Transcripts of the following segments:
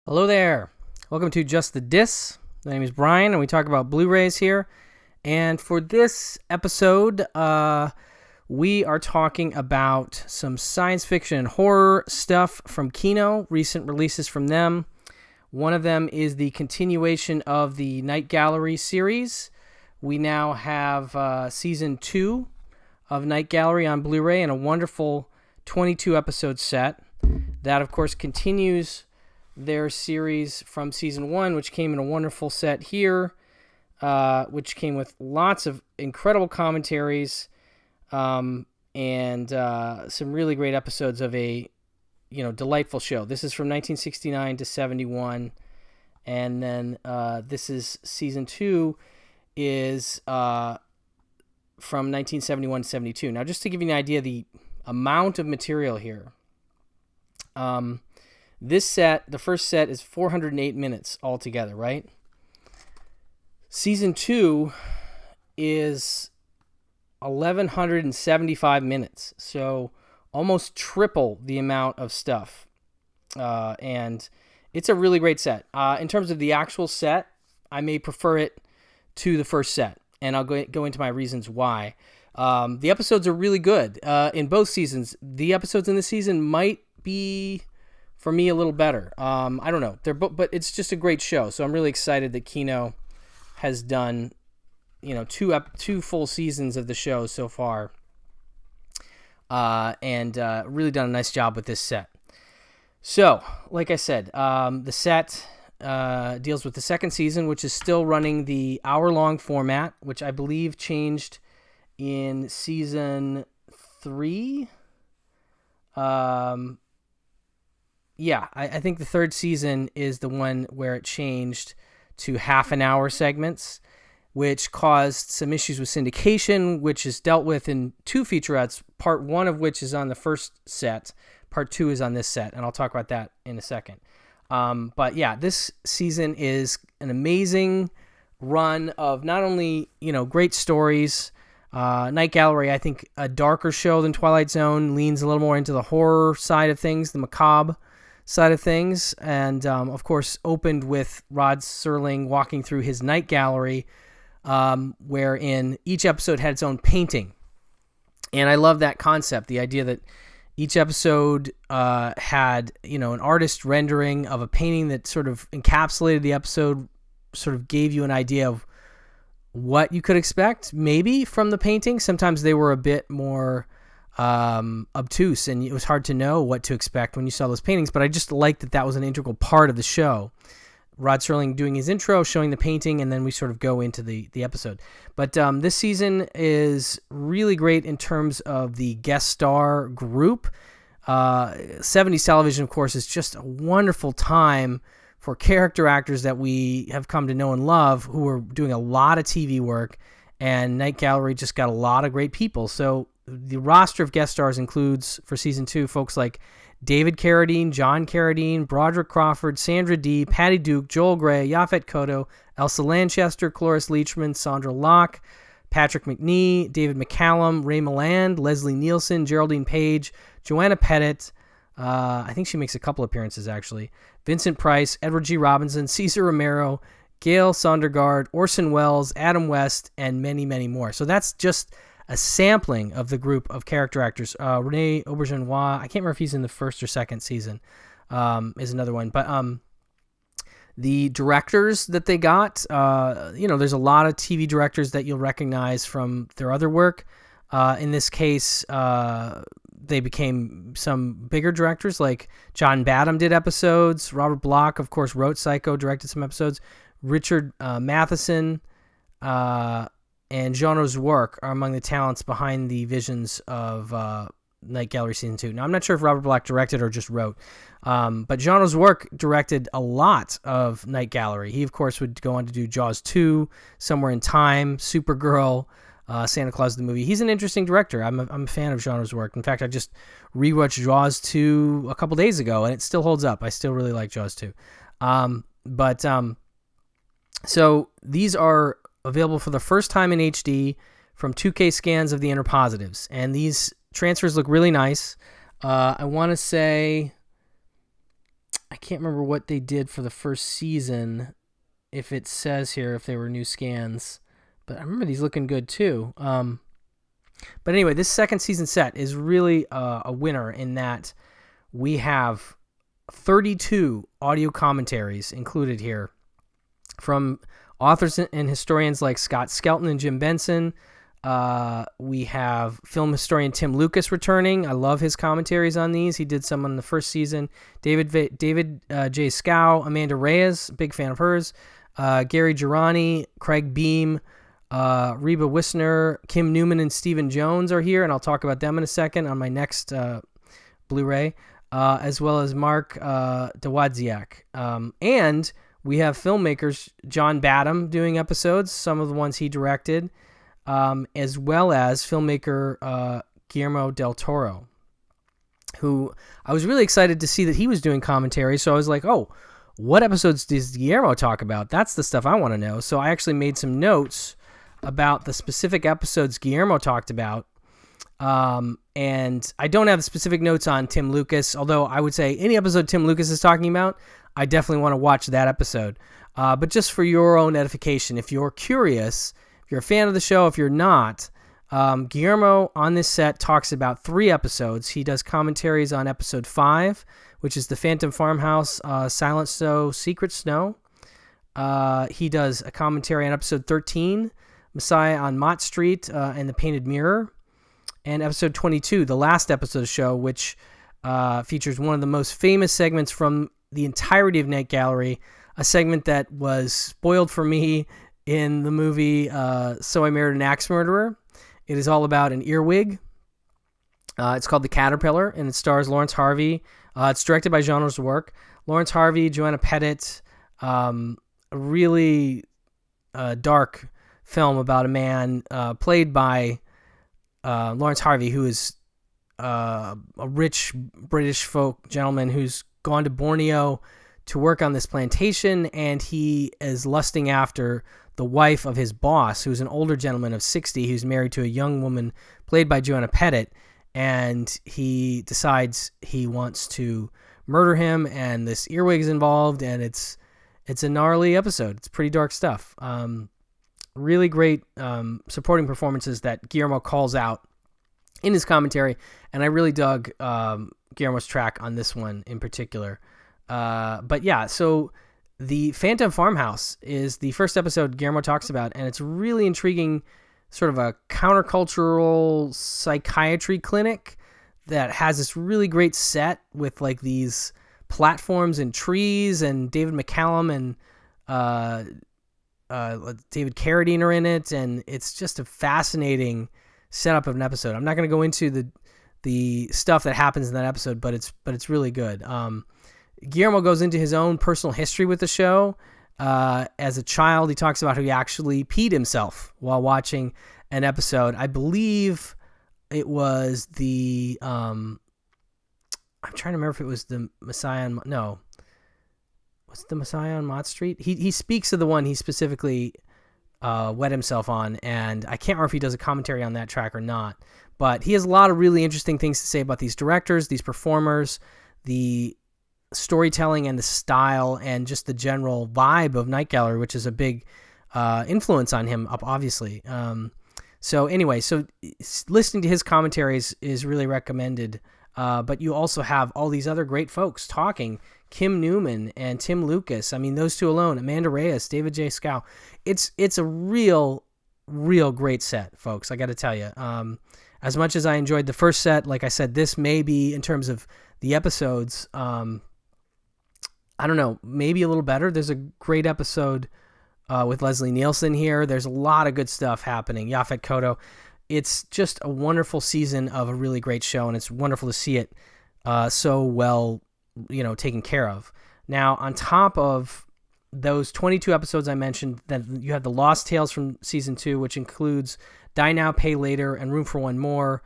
Hello there. Welcome to Just the Dis. My name is Brian, and we talk about Blu-rays here. And for this episode, we are talking about some science fiction and horror stuff from Kino, recent releases from them. One of them is the continuation of the Night Gallery series. We now have Season 2 of Night Gallery on Blu-ray and a wonderful 22-episode set. That, of course, continues their series from Season 1, which came in a wonderful set here, which came with lots of incredible commentaries and some really great episodes of a delightful show. This is from 1969 to 71, and then this is Season 2 is from 1971 to 72. Now, just to give you an idea of the amount of material here, this set, the first set, is 408 minutes altogether, right? Season 2 is 1,175 minutes, so almost triple the amount of stuff. And it's a really great set. In terms of the actual set, I may prefer it to the first set, and I'll go into my reasons why. The episodes are really good in both seasons. The episodes in this season might be, for me, a little better. I don't know. But it's just a great show. So I'm really excited that Kino has done, two full seasons of the show so far, and really done a nice job with this set. So, like I said, the set deals with the second season, which is still running the hour-long format, which I believe changed in Season 3. I think the third season is the one where it changed to half-an-hour segments, which caused some issues with syndication, which is dealt with in two featurettes, part one of which is on the first set, part two is on this set, and I'll talk about that in a second. But yeah, this season is an amazing run of not only, great stories. Night Gallery, I think, a darker show than Twilight Zone, leans a little more into the horror side of things, the macabre side of things, and of course opened with Rod Serling walking through his Night Gallery, wherein each episode had its own painting. And I love that concept, the idea that each episode had an artist rendering of a painting that sort of encapsulated the episode, sort of gave you an idea of what you could expect maybe from the painting. Sometimes they were a bit more obtuse, and it was hard to know what to expect when you saw those paintings, but I just liked that was an integral part of the show. Rod Serling doing his intro, showing the painting, and then we sort of go into the episode. But this season is really great in terms of the guest star group. 70s television, of course, is just a wonderful time for character actors that we have come to know and love, who are doing a lot of TV work, and Night Gallery just got a lot of great people. So the roster of guest stars includes, for Season 2, folks like David Carradine, John Carradine, Broderick Crawford, Sandra Dee, Patty Duke, Joel Grey, Yaphet Kotto, Elsa Lanchester, Cloris Leachman, Sandra Locke, Patrick McNee, David McCallum, Ray Milland, Leslie Nielsen, Geraldine Page, Joanna Pettit, I think she makes a couple appearances, actually, Vincent Price, Edward G. Robinson, Cesar Romero, Gail Sondergaard, Orson Welles, Adam West, and many, many more. So that's just a sampling of the group of character actors. Rene Auberjonois, I can't remember if he's in the first or second season, is another one. But the directors that they got, there's a lot of TV directors that you'll recognize from their other work. In this case, they became some bigger directors, like John Badham did episodes. Robert Bloch, of course, wrote Psycho, directed some episodes. Richard Matheson, and Jean-Rose Work are among the talents behind the visions of Night Gallery Season 2. Now, I'm not sure if Robert Bloch directed or just wrote, but Jean-Rose Work directed a lot of Night Gallery. He, of course, would go on to do Jaws 2, Somewhere in Time, Supergirl, Santa Claus the Movie. He's an interesting director. I'm a fan of Jean-Rose Work. In fact, I just rewatched Jaws 2 a couple days ago, and it still holds up. I still really like Jaws 2. So these are available for the first time in HD from 2K scans of the inner positives. And these transfers look really nice. I want to say I can't remember what they did for the first season, if it says here if they were new scans, but I remember these looking good too. But anyway, this second season set is really a winner in that we have 32 audio commentaries included here from authors and historians like Scott Skelton and Jim Benson. We have film historian Tim Lucas returning. I love his commentaries on these. He did some on the first season. David J. Scow, Amanda Reyes, big fan of hers. Gary Girani, Craig Beam, Reba Wisner, Kim Newman, and Stephen Jones are here, and I'll talk about them in a second on my next Blu-ray, as well as Mark Dawadziak. And we have filmmakers John Badham doing episodes, some of the ones he directed, as well as filmmaker Guillermo del Toro, who I was really excited to see that he was doing commentary. So I was like, oh, what episodes does Guillermo talk about? That's the stuff I want to know. So I actually made some notes about the specific episodes Guillermo talked about. And I don't have the specific notes on Tim Lucas, although I would say any episode Tim Lucas is talking about, I definitely want to watch that episode. But just for your own edification, if you're curious, if you're a fan of the show, if you're not, Guillermo on this set talks about 3 episodes. He does commentaries on episode 5, which is The Phantom Farmhouse, Silent Snow, Secret Snow. He does a commentary on episode 13, Messiah on Mott Street and the Painted Mirror. And episode 22, the last episode of the show, which features one of the most famous segments from the entirety of Night Gallery, a segment that was spoiled for me in the movie So I Married an Axe Murderer. It is all about an earwig. It's called The Caterpillar, and it stars Lawrence Harvey. It's directed by Jean Work. Lawrence Harvey, Joanna Pettit, a really dark film about a man played by Lawrence Harvey, who is a rich British folk gentleman who's gone to Borneo to work on this plantation, and he is lusting after the wife of his boss, who's an older gentleman of 60, who's married to a young woman played by Joanna Pettit, and he decides he wants to murder him, and this earwig's involved, and it's a gnarly episode. It's pretty dark stuff. Really great supporting performances that Guillermo calls out in his commentary, and I really dug Guillermo's track on this one in particular. But yeah, so the Phantom Farmhouse is the first episode Guillermo talks about, and it's really intriguing, sort of a countercultural psychiatry clinic that has this really great set with like these platforms and trees, and David McCallum and David Carradine are in it, and it's just a fascinating setup of an episode. I'm not going to go into the stuff that happens in that episode, but it's really good. Guillermo goes into his own personal history with the show. As a child, he talks about how he actually peed himself while watching an episode. I believe it was the I'm trying to remember if it was the Messiah on... No. Was it the Messiah on Mott Street? He speaks of the one he specifically wet himself on, and I can't remember if he does a commentary on that track or not. But he has a lot of really interesting things to say about these directors, these performers, the storytelling and the style, and just the general vibe of Night Gallery, which is a big influence on him, obviously. So anyway, so listening to his commentaries is really recommended. But you also have all these other great folks talking. Kim Newman and Tim Lucas. I mean, those two alone. Amanda Reyes, David J. Scow. It's a real great set, folks. I got to tell you. As much as I enjoyed the first set, like I said, this may be, in terms of the episodes, I don't know, maybe a little better. There's a great episode with Leslie Nielsen here. There's a lot of good stuff happening. Yaphet Kotto. It's just a wonderful season of a really great show, and it's wonderful to see it so well, taken care of. Now, on top of those 22 episodes I mentioned, then you have the Lost Tales from season 2, which includes Die Now, Pay Later, and Room for One More,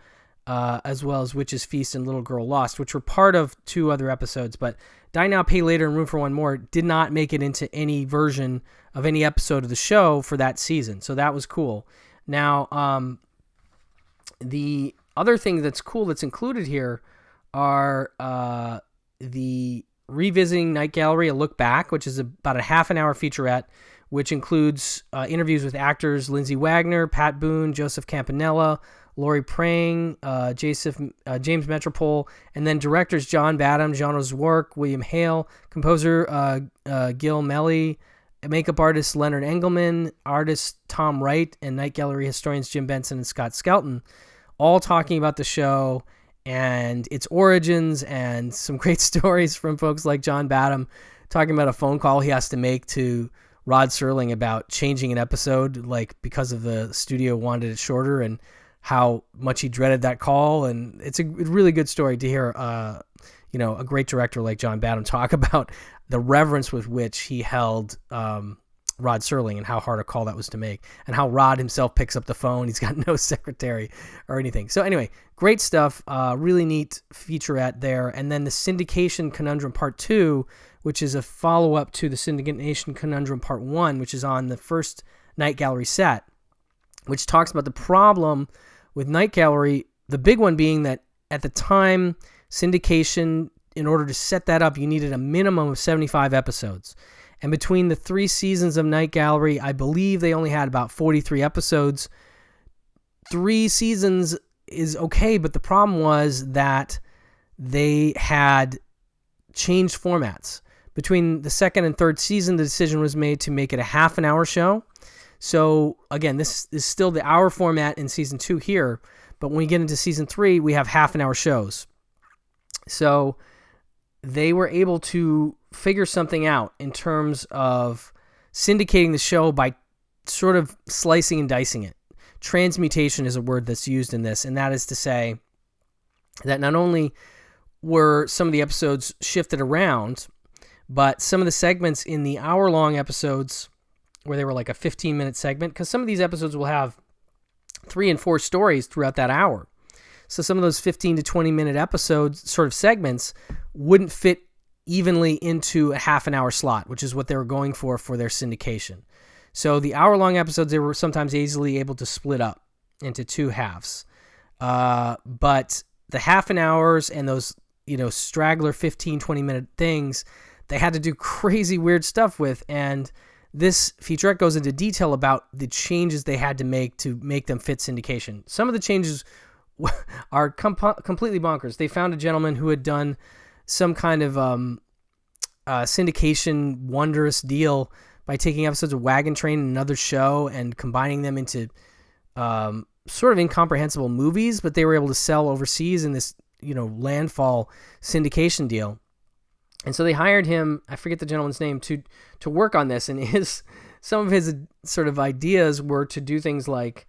as well as Witch's Feast and Little Girl Lost, which were part of 2 other episodes. But Die Now, Pay Later, and Room for One More did not make it into any version of any episode of the show for that season, so that was cool. Now, the other thing that's cool that's included here are the Revisiting Night Gallery, A Look Back, which is about a half an hour featurette, which includes interviews with actors Lindsay Wagner, Pat Boone, Joseph Campanella, Laurie Prang, James Metropole, and then directors John Badham, John O'Rourke, William Hale, composer Gil Melly, makeup artist Leonard Engelman, artist Tom Wright, and Night Gallery historians Jim Benson and Scott Skelton, all talking about the show and its origins, and some great stories from folks like John Badham talking about a phone call he has to make to Rod Serling about changing an episode, like because of the studio wanted it shorter, and how much he dreaded that call. And it's a really good story to hear, a great director like John Badham talk about the reverence with which he held Rod Serling and how hard a call that was to make, and how Rod himself picks up the phone. He's got no secretary or anything. So anyway, great stuff. Really neat featurette there. And then the Syndication Conundrum Part 2, which is a follow-up to the Syndication Conundrum Part 1, which is on the first Night Gallery set, which talks about the problem with Night Gallery, the big one being that at the time, syndication, in order to set that up, you needed a minimum of 75 episodes. And between the 3 seasons of Night Gallery, I believe they only had about 43 episodes. 3 seasons is okay, but the problem was that they had changed formats. Between the second and third season, the decision was made to make it a half an hour show. So again, this is still the hour format in season 2 here, but when we get into season 3, we have half an hour shows. So they were able to figure something out in terms of syndicating the show by sort of slicing and dicing it. Transmutation is a word that's used in this, and that is to say that not only were some of the episodes shifted around, but some of the segments in the hour-long episodes, where they were like a 15-minute segment, because some of these episodes will have 3 and 4 stories throughout that hour. So some of those 15 to 20-minute episodes, sort of segments, wouldn't fit evenly into a half an hour slot, which is what they were going for their syndication. So the hour-long episodes, they were sometimes easily able to split up into 2 halves. But the half an hours and those, straggler 15, 20-minute things, they had to do crazy weird stuff with, and this featurette goes into detail about the changes they had to make them fit syndication. Some of the changes are completely bonkers. They found a gentleman who had done some kind of syndication wondrous deal by taking episodes of Wagon Train and another show and combining them into sort of incomprehensible movies, but they were able to sell overseas in this, landfall syndication deal. And so they hired him, I forget the gentleman's name, to work on this. And some of his sort of ideas were to do things like,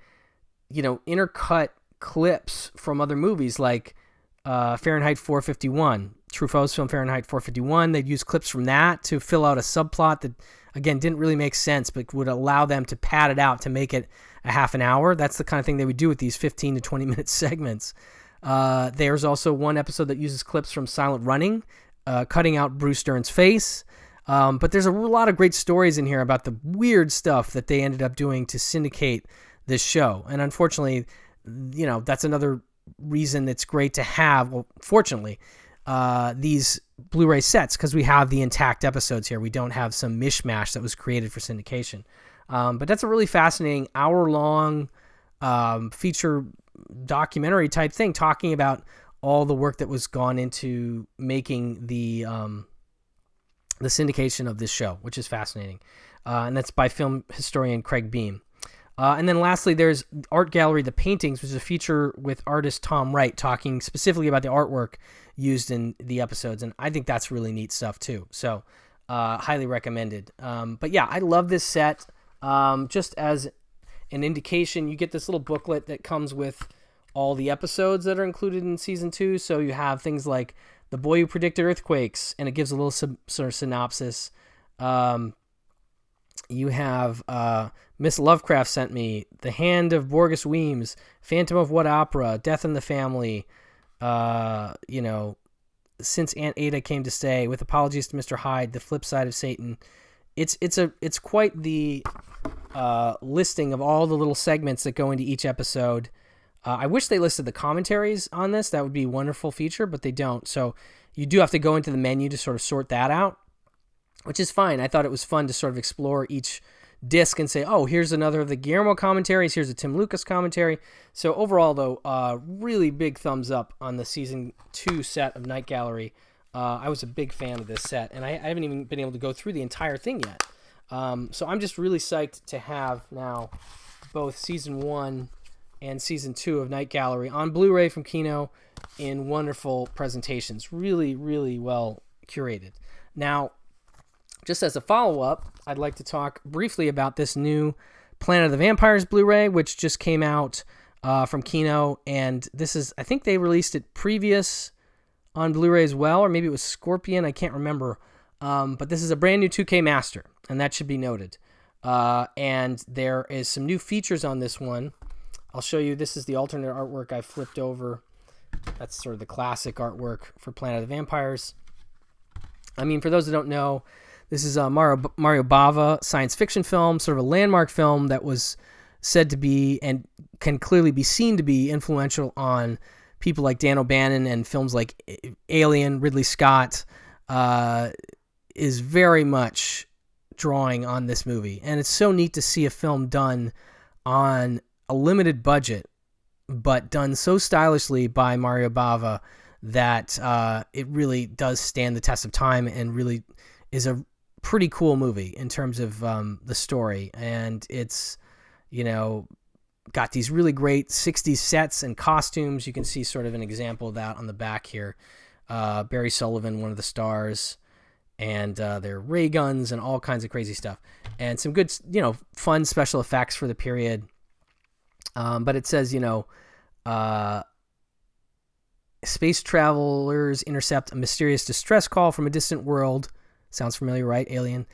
intercut clips from other movies, like Fahrenheit 451, Truffaut's film Fahrenheit 451. They'd use clips from that to fill out a subplot that, again, didn't really make sense, but would allow them to pad it out to make it a half an hour. That's the kind of thing they would do with these 15 to 20-minute segments. There's also one episode that uses clips from Silent Running, cutting out Bruce Dern's face. But there's a lot of great stories in here about the weird stuff that they ended up doing to syndicate this show. And unfortunately, that's another reason it's great to have, well, fortunately, these Blu-ray sets, because we have the intact episodes here. We don't have some mishmash that was created for syndication. But that's a really fascinating hour-long feature documentary type thing, talking about all the work that was gone into making the syndication of this show, which is fascinating. And that's by film historian Craig Beam. And then lastly, there's Art Gallery, The Paintings, which is a feature with artist Tom Wright, talking specifically about the artwork used in the episodes. And I think that's really neat stuff too. So highly recommended. But yeah, I love this set. Just as an indication, you get this little booklet that comes with all the episodes that are included in season 2. So you have things like The Boy Who Predicted Earthquakes, and it gives a little sort of synopsis. You have Miss Lovecraft Sent Me, The Hand of Borgus Weems, Phantom of What Opera, Death in the Family, Since Aunt Ada Came to Stay, With Apologies to Mr. Hyde, The Flip Side of Satan. It's quite the listing of all the little segments that go into each episode. I wish they listed the commentaries on this. That would be a wonderful feature, but they don't. So You do have to go into the menu to sort of sort that out, which is fine. I thought it was fun to sort of explore each disc and say, oh, here's another of the Guillermo commentaries, here's a Tim Lucas commentary. So overall, though, really big thumbs up on the season 2 set of Night Gallery. I was a big fan of this set, and I haven't even been able to go through the entire thing yet. So I'm just really psyched to have now both season 1 and season 2 of Night Gallery on Blu-ray from Kino in wonderful presentations. Really, really well curated. Now, just as a follow-up, I'd like to talk briefly about this new Planet of the Vampires Blu-ray, which just came out from Kino, and this is, I think they released it previous on Blu-ray as well, or maybe it was Scorpion, I can't remember, but this is a brand new 2K master, and that should be noted. And there is some new features on this one. I'll show you, this is the alternate artwork I flipped over. That's sort of the classic artwork for Planet of the Vampires. I mean, for those that don't know, this is a Mario Bava science fiction film, sort of a landmark film that was said to be, and can clearly be seen to be, influential on people like Dan O'Bannon, and films like Alien, Ridley Scott, is very much drawing on this movie. And it's so neat to see a film done on a limited budget, but done so stylishly by Mario Bava that it really does stand the test of time and really is a pretty cool movie in terms of the story. And it's, got these really great 60s sets and costumes. You can see sort of an example of that on the back here. Barry Sullivan, one of the stars, and their ray guns and all kinds of crazy stuff. And some good, fun special effects for the period. But it says, space travelers intercept a mysterious distress call from a distant world. Sounds familiar, right? Alien.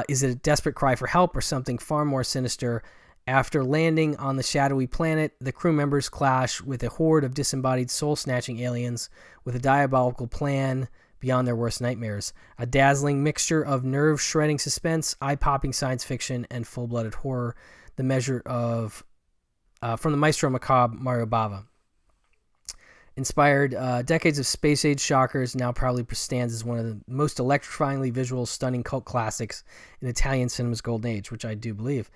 Is it a desperate cry for help or something far more sinister? After landing on the shadowy planet, the crew members clash with a horde of disembodied soul-snatching aliens with a diabolical plan beyond their worst nightmares. A dazzling mixture of nerve-shredding suspense, eye-popping science fiction, and full-blooded horror. The measure of... from the Maestro Macabre, Mario Bava. Inspired decades of space-age shockers, now proudly stands as one of the most electrifyingly visual, stunning cult classics in Italian cinema's golden age, which I do believe.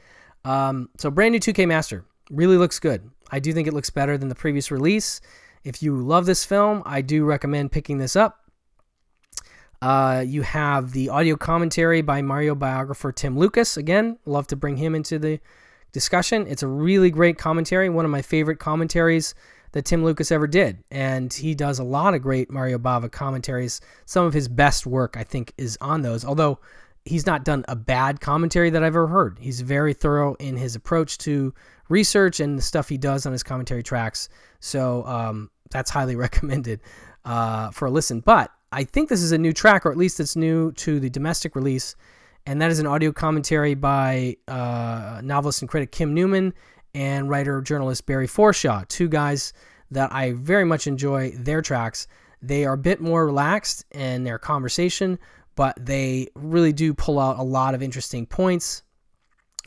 So brand new 2K Master. Really looks good. I do think it looks better than the previous release. If you love this film, I do recommend picking this up. You have the audio commentary by Mario biographer Tim Lucas. Again, love to bring him into the discussion. It's a really great commentary, one of my favorite commentaries that Tim Lucas ever did. And he does a lot of great Mario Bava commentaries. Some of his best work, I think, is on those, although he's not done a bad commentary that I've ever heard. He's very thorough in his approach to research and the stuff he does on his commentary tracks. So that's highly recommended for a listen. But I think this is a new track, or at least it's new to the domestic release. And that is an audio commentary by novelist and critic Kim Newman and writer-journalist Barry Forshaw, two guys that I very much enjoy their tracks. They are a bit more relaxed in their conversation, but they really do pull out a lot of interesting points,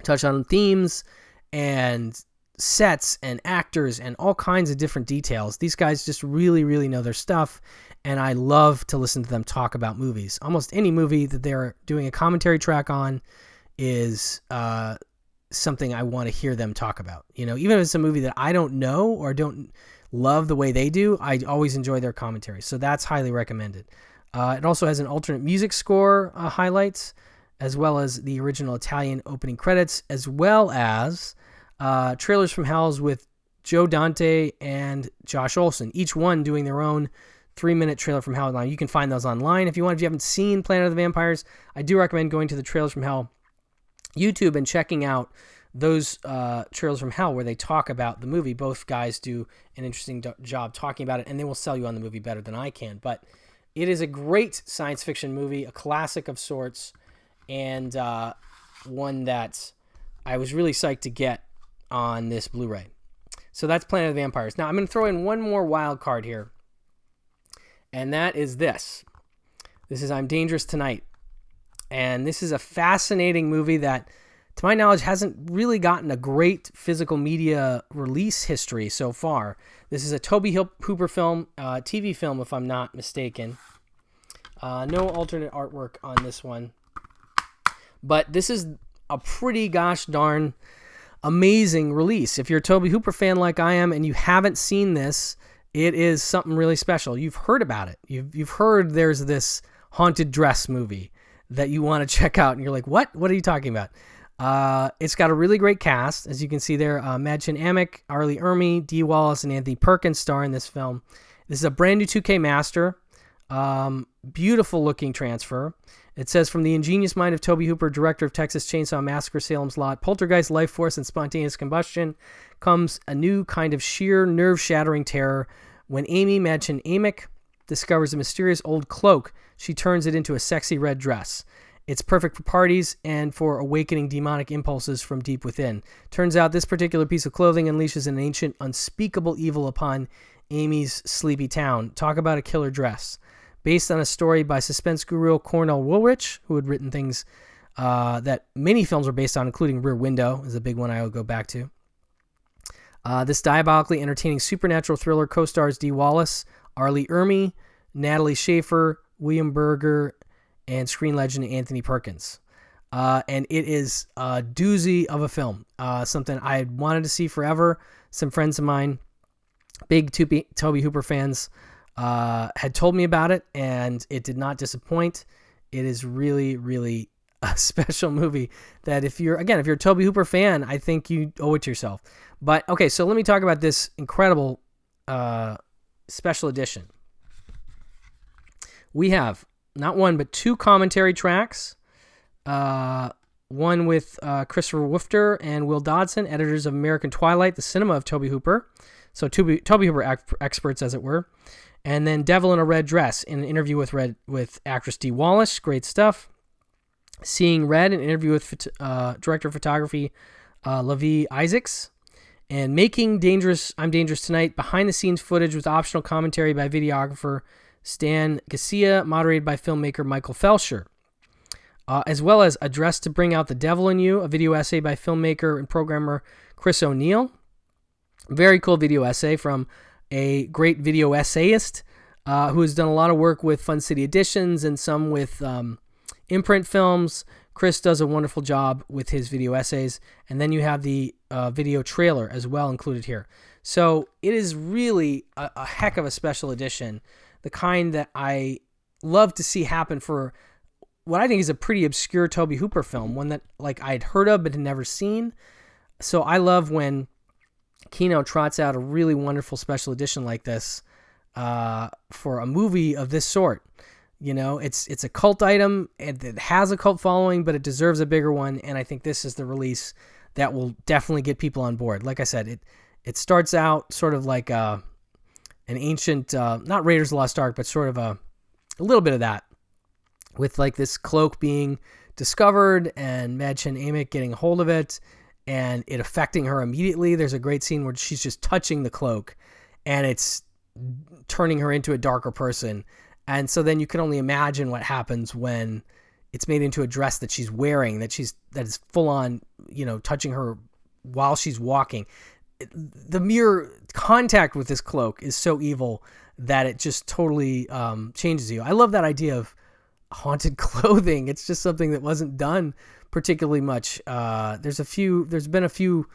touch on themes and sets and actors and all kinds of different details. These guys just really, really know their stuff, and I love to listen to them talk about movies. Almost any movie that they're doing a commentary track on is something I want to hear them talk about. Even if it's a movie that I don't know or don't love the way they do, I always enjoy their commentary. So that's highly recommended. It also has an alternate music score highlights, as well as the original Italian opening credits, as well as trailers from Hell's with Joe Dante and Josh Olson, each one doing their own 3-minute trailer from Hell. Now, you can find those online if you want. If you haven't seen Planet of the Vampires, I do recommend going to the Trailers from Hell YouTube and checking out those Trailers from Hell where they talk about the movie. Both guys do an interesting job talking about it, and they will sell you on the movie better than I can. But it is a great science fiction movie, a classic of sorts, and one that I was really psyched to get on this Blu-ray. So that's Planet of the Vampires. Now, I'm going to throw in one more wild card here, and that is this. This is I'm Dangerous Tonight. And this is a fascinating movie that, to my knowledge, hasn't really gotten a great physical media release history so far. This is a Tobe Hooper film, TV film, if I'm not mistaken. No alternate artwork on this one. But this is a pretty gosh darn amazing release. If you're a Tobe Hooper fan like I am and you haven't seen this, it is something really special. You've heard about it. You've heard there's this haunted dress movie that you want to check out, and you're like, what? What are you talking about? It's got a really great cast, as you can see there. Madchen Amick, Arlie Ermy, Dee Wallace, and Anthony Perkins star in this film. This is a brand new 2K master. Beautiful looking transfer. It says, from the ingenious mind of Tobe Hooper, director of Texas Chainsaw Massacre, Salem's Lot, Poltergeist, Life Force, and Spontaneous Combustion, comes a new kind of sheer, nerve-shattering terror. When Amy Madchen Amick discovers a mysterious old cloak, she turns it into a sexy red dress. It's perfect for parties and for awakening demonic impulses from deep within. Turns out this particular piece of clothing unleashes an ancient, unspeakable evil upon Amy's sleepy town. Talk about a killer dress. Based on a story by suspense guru Cornell Woolrich, who had written things that many films are based on, including Rear Window is a big one I would go back to. This diabolically entertaining supernatural thriller co-stars Dee Wallace, Arlie Ermy, Natalie Schafer, William Berger, and screen legend Anthony Perkins. And it is a doozy of a film. Something I had wanted to see forever. Some friends of mine, big Tobe Hooper fans, had told me about it, and it did not disappoint. It is really, really a special movie that if you're a Tobe Hooper fan, I think you owe it to yourself. But okay, so let me talk about this incredible special edition. We have not one, but two commentary tracks. One with Christopher Woofter and Will Dodson, editors of American Twilight, the cinema of Tobe Hooper. So Tobe Hooper experts, as it were. And then Devil in a Red Dress, in an interview with actress Dee Wallace. Great stuff. Seeing Red, an interview with director of photography Lavie Isaacs. And Making Dangerous, I'm Dangerous Tonight, behind-the-scenes footage with optional commentary by videographer Stan Garcia, moderated by filmmaker Michael Felsher. As well as A Dress to Bring Out the Devil in You, a video essay by filmmaker and programmer Chris O'Neill. Very cool video essay from a great video essayist who has done a lot of work with Fun City Editions and some with imprint films. Chris does a wonderful job with his video essays. And then you have the video trailer as well included here. So it is really a heck of a special edition, the kind that I love to see happen for what I think is a pretty obscure Tobe Hooper film, one that like I'd heard of but had never seen. So I love when Kino trots out a really wonderful special edition like this for a movie of this sort. You know, it's a cult item, and it has a cult following, but it deserves a bigger one, and I think this is the release that will definitely get people on board. Like I said, it starts out sort of like an ancient, not Raiders of the Lost Ark, but sort of a little bit of that, with like this cloak being discovered and Madchen Amick getting a hold of it and it affecting her immediately. There's a great scene where she's just touching the cloak and it's turning her into a darker person. And so then you can only imagine what happens when it's made into a dress that she's wearing, that is full on, you know, touching her while she's walking. The mere contact with this cloak is so evil that it just totally changes you. I love that idea of haunted clothing. It's just something that wasn't done particularly much. There's been a few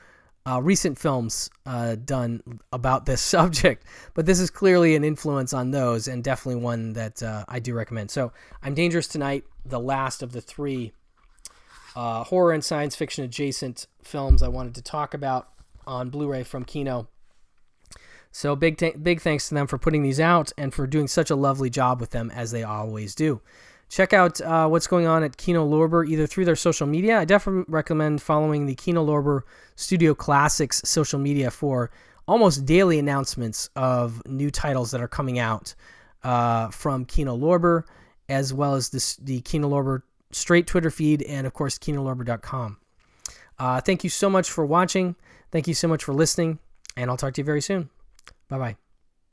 recent films done about this subject, but this is clearly an influence on those and definitely one that I do recommend. So I'm Dangerous Tonight, the last of the three horror and science fiction adjacent films I wanted to talk about on Blu-ray from Kino. So big thanks to them for putting these out and for doing such a lovely job with them, as they always do. Check out what's going on at Kino Lorber, either through their social media. I definitely recommend following the Kino Lorber Studio Classics social media for almost daily announcements of new titles that are coming out from Kino Lorber, as well as the Kino Lorber straight Twitter feed and, of course, kinolorber.com. Thank you so much for watching. Thank you so much for listening, and I'll talk to you very soon. Bye-bye.